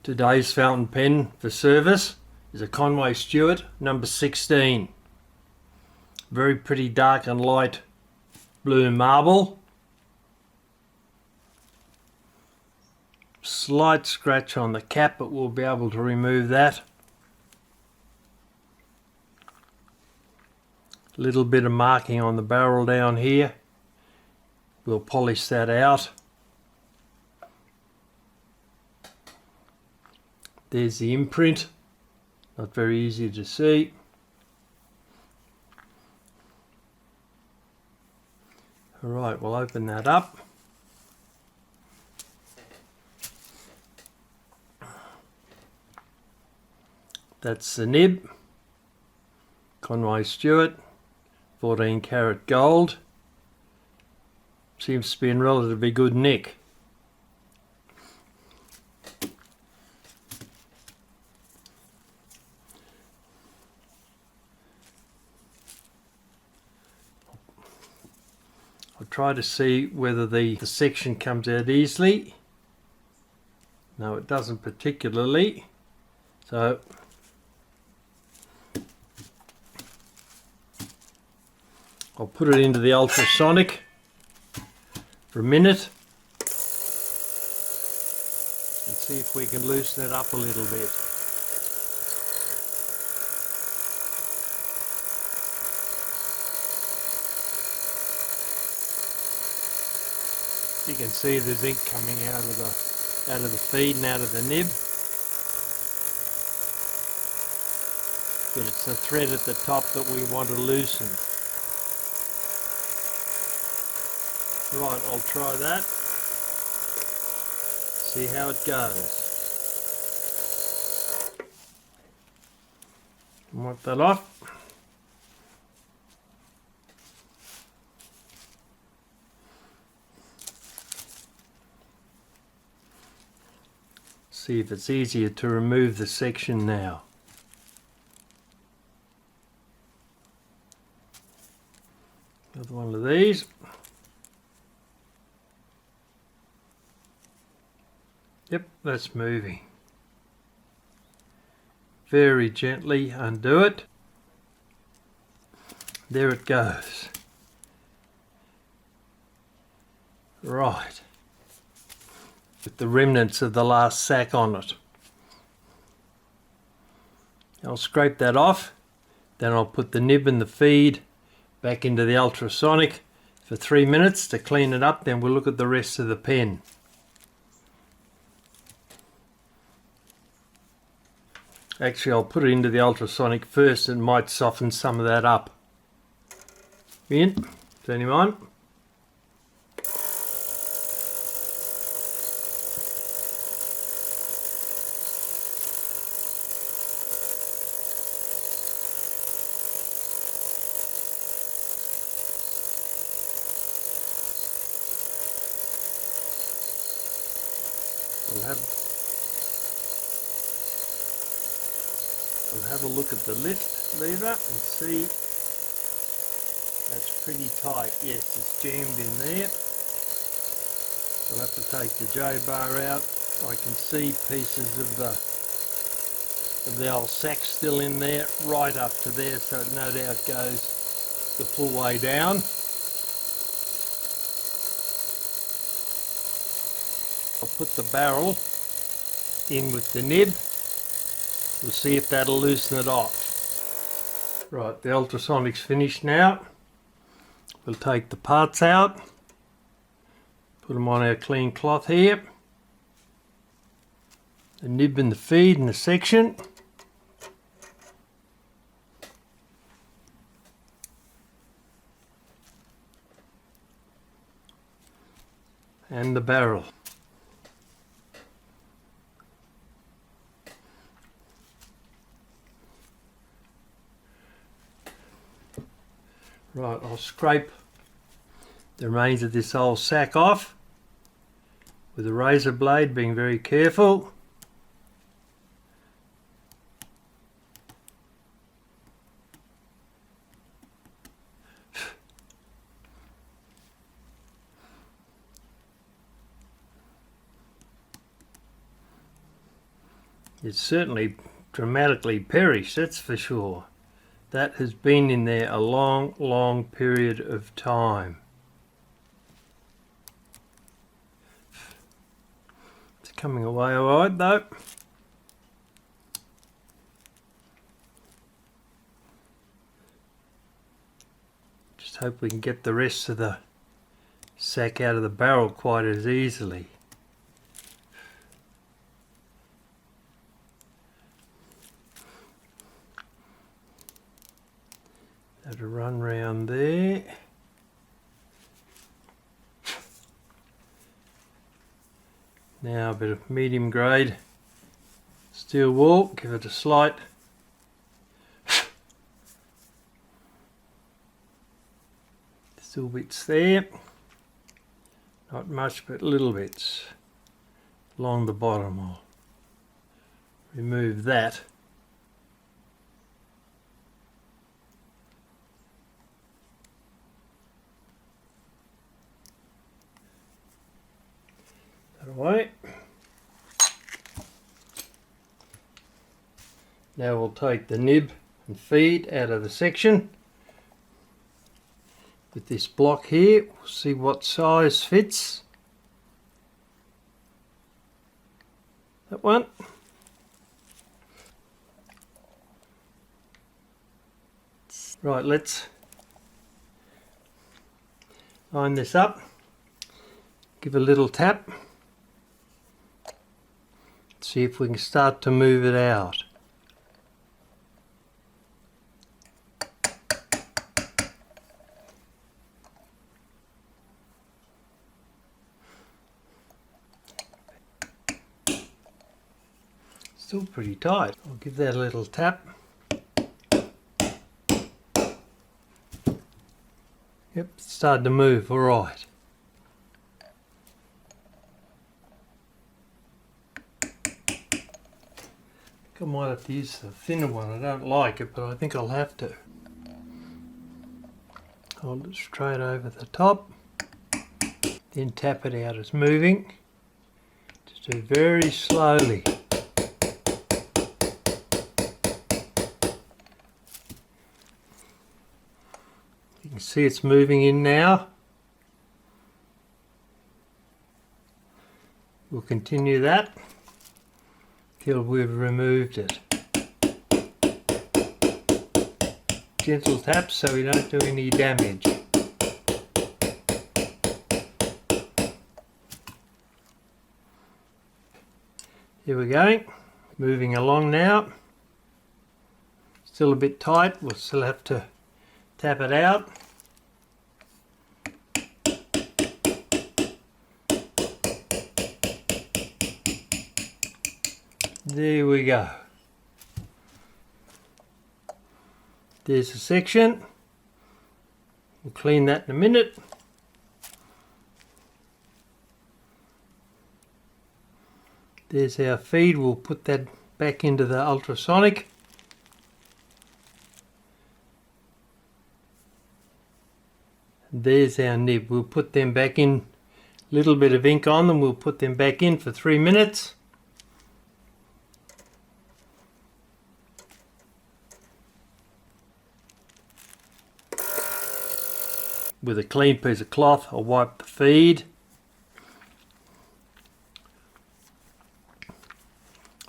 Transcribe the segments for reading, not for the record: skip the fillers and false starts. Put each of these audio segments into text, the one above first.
Today's fountain pen for service is a Conway Stewart number 16. Very pretty dark and light blue marble. Slight scratch on the cap, but we'll be able to remove that. Little bit of marking on the barrel down here. We'll polish that out. There's the imprint, not very easy to see. Alright, we'll open that up. That's the nib, Conway Stewart, 14 karat gold. Seems to be in relatively good nick. I'll try to see whether the section comes out easily. No, it doesn't particularly. So I'll put it into the ultrasonic for a minute and see if we can loosen it up a little bit. You can see there's ink coming out of the feed and out of the nib. But it's the thread at the top that we want to loosen. Right, I'll try that. See how it goes. Wipe that off. See if it's easier to remove the section now. Another one of these. Yep, that's moving. Very gently undo it. There it goes. Right. With the remnants of the last sack on it. I'll scrape that off. Then I'll put the nib and the feed back into the ultrasonic for 3 minutes to clean it up. Then we'll look at the rest of the pen. Actually, I'll put it into the ultrasonic first. It might soften some of that up. In, turn him on. We'll have a look at the lift lever and see. That's pretty tight. Yes, it's jammed in there. I'll have to take the J-bar out. I can see pieces of the old sack still in there, right up to there, so it no doubt goes the full way down. I'll put the barrel in with the nib. We'll see if that'll loosen it off. Right, the ultrasonic's finished now. We'll take the parts out, put them on our clean cloth here. The nib and the feed in the section. And the barrel. Right, I'll scrape the remains of this old sack off with a razor blade, being very careful. It's certainly dramatically perished, that's for sure. That has been in there a long, long period of time. It's coming away alright though. Just hope we can get the rest of the sack out of the barrel quite as easily. That'll run round there. Now a bit of medium grade steel wool, give it a slight still bits there, not much but little bits along the bottom. I'll remove that. Away. Now we'll take the nib and feed out of the section with this block here. We'll see what size fits. That one. Right, let's line this up. Give a little tap. See if we can start to move it out. Still pretty tight. I'll give that a little tap. Yep, it's started to move, all right. I might have to use the thinner one. I don't like it, but I think I'll have to. Hold it straight over the top, then tap it out. It's moving. Just do very slowly. You can see it's moving in now. We'll continue that till we've removed it. Gentle taps so we don't do any damage. Here we go, moving along now. Still a bit tight, we'll still have to tap it out. There we go. There's the section. We'll clean that in a minute. There's our feed. We'll put that back into the ultrasonic. There's our nib. We'll put them back in. Little bit of ink on them. We'll put them back in for 3 minutes. With a clean piece of cloth, I'll wipe the feed.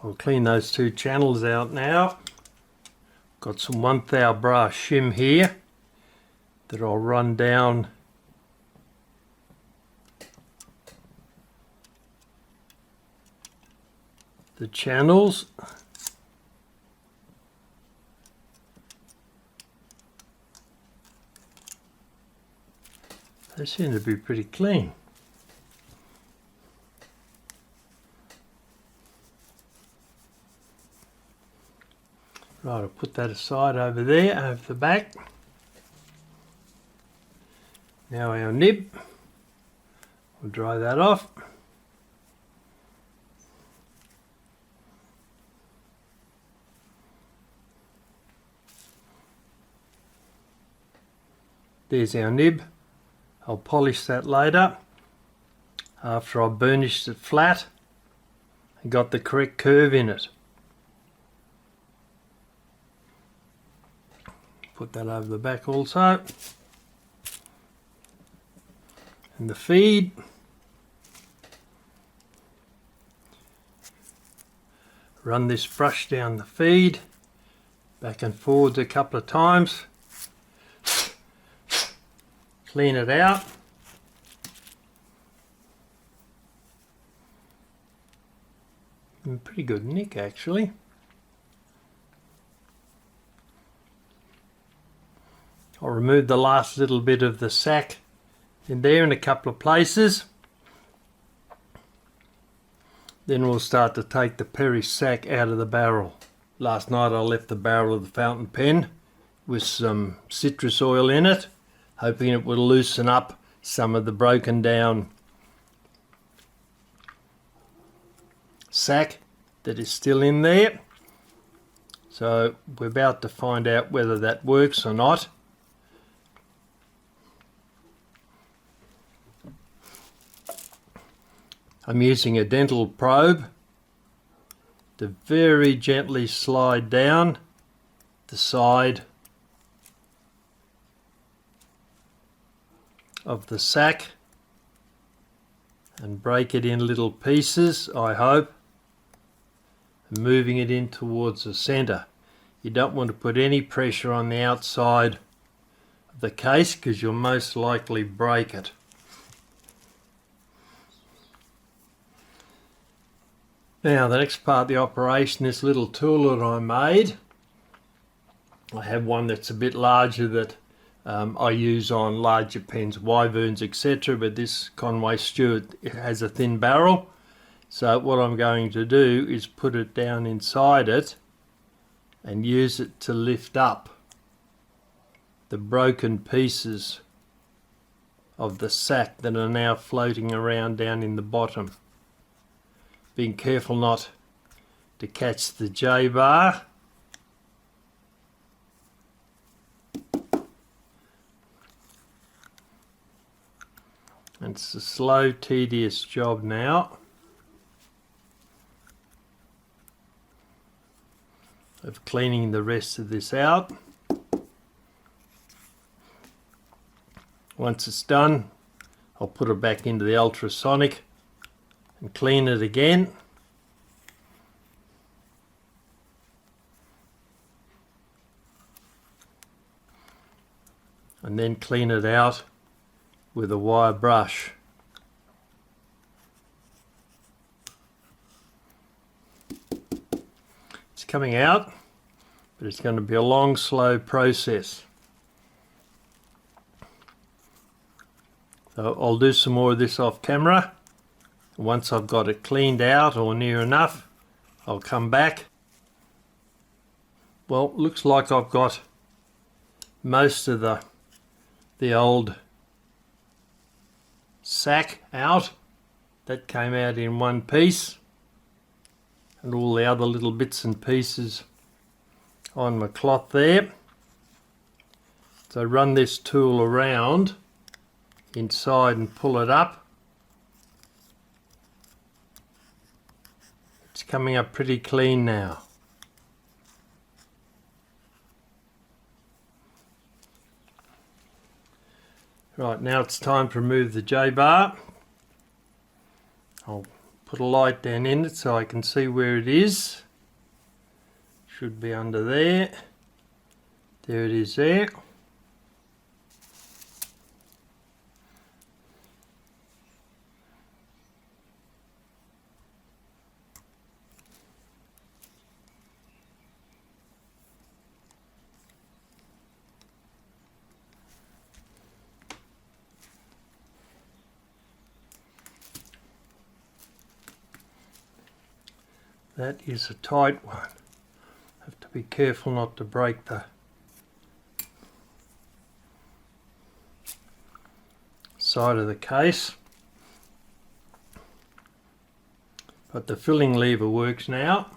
I'll clean those 2 channels out now. Got some 1 thou brass shim here that I'll run down the channels. They seem to be pretty clean. Right, I'll put that aside over there, over the back. Now our nib. We'll dry that off. There's our nib. I'll polish that later after I've burnished it flat and got the correct curve in it. put that over the back also. And the feed. Run this brush down the feed, back and forwards a couple of times. Clean it out. In pretty good nick actually. I'll remove the last little bit of the sack in there in a couple of places. Then we'll start to take the perish sack out of the barrel. Last night I left the barrel of the fountain pen with some citrus oil in it, hoping it would loosen up some of the broken down sack that is still in there. So we're about to find out whether that works or not. I'm using a dental probe to very gently slide down the side of the sack and break it in little pieces, I hope, and moving it in towards the center. You don't want to put any pressure on the outside of the case because you'll most likely break it. Now the next part of the operation, this little tool that I made, I have one that's a bit larger that I use on larger pens, wyverns, etc. But this Conway Stewart, it has a thin barrel. So what I'm going to do is put it down inside it and use it to lift up the broken pieces of the sack that are now floating around down in the bottom. Being careful not to catch the J-bar. And it's a slow, tedious job now of cleaning the rest of this out. Once it's done, I'll put it back into the ultrasonic and clean it again. And then clean it out with a wire brush. It's coming out, but it's going to be a long, slow process. So I'll do some more of this off camera. Once I've got it cleaned out or near enough, I'll come back. Well, looks like I've got most of the old sack out. That came out in one piece, and all the other little bits and pieces on my cloth there. So run this tool around inside and pull it up. It's coming up pretty clean now. Right, now it's time to remove the J-bar. I'll put a light down in it so I can see where it is. Should be under there. There it is there. That is a tight one. Have to be careful not to break the side of the case. But the filling lever works now.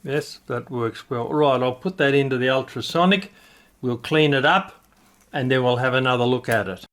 Yes, that works well. Right, I'll put that into the ultrasonic. We'll clean it up and then we'll have another look at it.